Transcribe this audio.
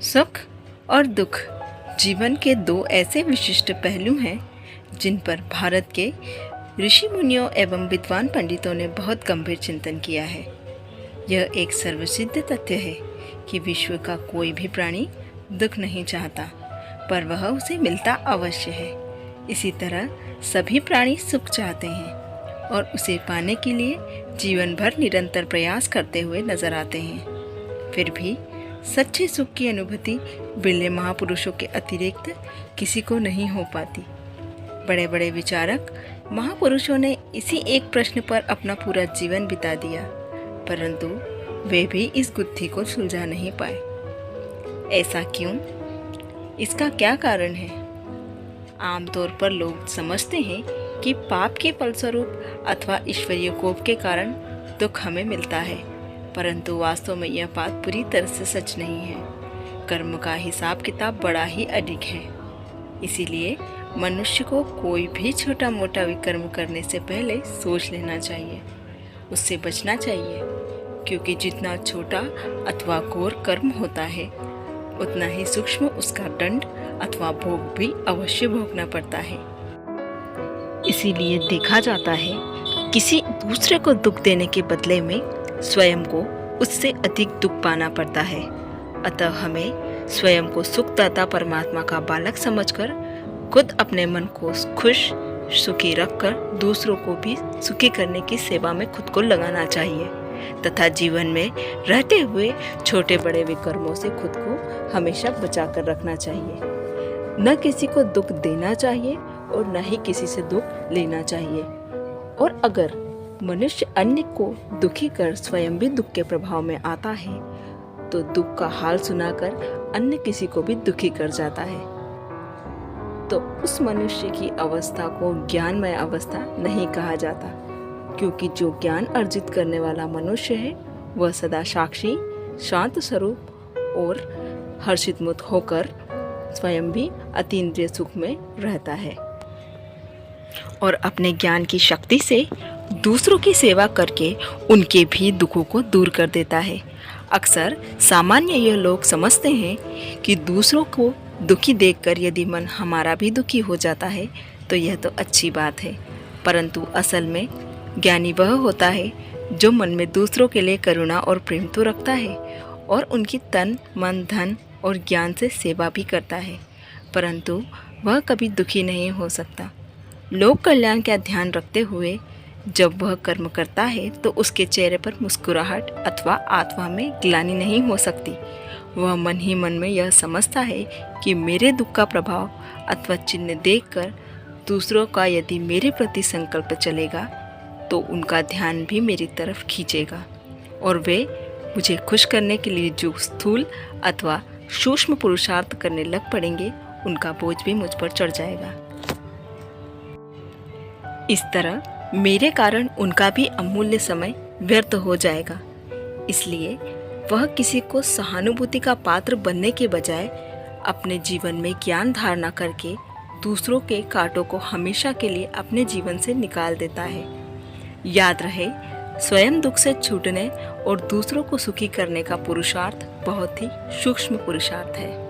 सुख और दुख जीवन के दो ऐसे विशिष्ट पहलू हैं जिन पर भारत के ऋषि मुनियों एवं विद्वान पंडितों ने बहुत गंभीर चिंतन किया है। यह एक सर्वसिद्ध तथ्य है कि विश्व का कोई भी प्राणी दुख नहीं चाहता, पर वह उसे मिलता अवश्य है। इसी तरह सभी प्राणी सुख चाहते हैं और उसे पाने के लिए जीवन भर निरंतर प्रयास करते हुए नजर आते हैं। फिर भी सच्चे सुख की अनुभूति बिरले महापुरुषों के अतिरिक्त किसी को नहीं हो पाती। बड़े बड़े विचारक महापुरुषों ने इसी एक प्रश्न पर अपना पूरा जीवन बिता दिया, परंतु वे भी इस गुत्थी को सुलझा नहीं पाए। ऐसा क्यों? इसका क्या कारण है? आमतौर पर लोग समझते हैं कि पाप के फलस्वरूप अथवा ईश्वरीय कोप के कारण दुख हमें मिलता है, परंतु वास्तव में यह बात पूरी तरह से सच नहीं है। कर्म का हिसाब किताब बड़ा ही अधिक है। इसीलिए मनुष्य को कोई भी छोटा मोटा विकर्म करने से पहले सोच लेना चाहिए, उससे बचना चाहिए, क्योंकि जितना छोटा अथवा घोर कर्म होता है उतना ही सूक्ष्म उसका दंड अथवा भोग भी अवश्य भोगना पड़ता है। इसीलिए देखा जाता है किसी दूसरे को दुख देने के बदले में स्वयं को उससे अधिक दुख पाना पड़ता है। अतः हमें स्वयं को सुखदाता परमात्मा का बालक समझकर खुद अपने मन को खुश सुखी रखकर दूसरों को भी सुखी करने की सेवा में खुद को लगाना चाहिए तथा जीवन में रहते हुए छोटे बड़े विकर्मों से खुद को हमेशा बचा कर रखना चाहिए। न किसी को दुख देना चाहिए और न ही किसी से दुख लेना चाहिए। और अगर मनुष्य अन्य को दुखी कर स्वयं भी दुख के प्रभाव में आता है तो दुख का हाल सुनाकर अन्य किसी को भी दुखी कर जाता है, तो उस मनुष्य की अवस्था को ज्ञानमय अवस्था नहीं कहा जाता, क्योंकि जो ज्ञान अर्जित करने वाला मनुष्य है वह सदा साक्षी शांत स्वरूप और हर्षित मुक्त होकर स्वयं भी अतीन्द्रिय सुख में रहता है और अपने ज्ञान की शक्ति से दूसरों की सेवा करके उनके भी दुखों को दूर कर देता है। अक्सर सामान्य यह लोग समझते हैं कि दूसरों को दुखी देखकर यदि मन हमारा भी दुखी हो जाता है तो यह तो अच्छी बात है, परंतु असल में ज्ञानी वह होता है जो मन में दूसरों के लिए करुणा और प्रेम तो रखता है और उनकी तन मन धन और ज्ञान से सेवा भी करता है, परंतु वह कभी दुखी नहीं हो सकता। लोक कल्याण का ध्यान रखते हुए जब वह कर्म करता है तो उसके चेहरे पर मुस्कुराहट अथवा आत्मा में ग्लानि नहीं हो सकती। वह मन ही मन में यह समझता है कि मेरे दुख का प्रभाव अथवा चिन्ह देखकर दूसरों का यदि मेरे प्रति संकल्प चलेगा तो उनका ध्यान भी मेरी तरफ खींचेगा और वे मुझे खुश करने के लिए जो स्थूल अथवा सूक्ष्म पुरुषार्थ करने लग पड़ेंगे उनका बोझ भी मुझ पर चढ़ जाएगा। इस तरह मेरे कारण उनका भी अमूल्य समय व्यर्थ हो जाएगा। इसलिए वह किसी को सहानुभूति का पात्र बनने के बजाय अपने जीवन में ज्ञान धारणा करके दूसरों के कांटों को हमेशा के लिए अपने जीवन से निकाल देता है। याद रहे, स्वयं दुख से छूटने और दूसरों को सुखी करने का पुरुषार्थ बहुत ही सूक्ष्म पुरुषार्थ है।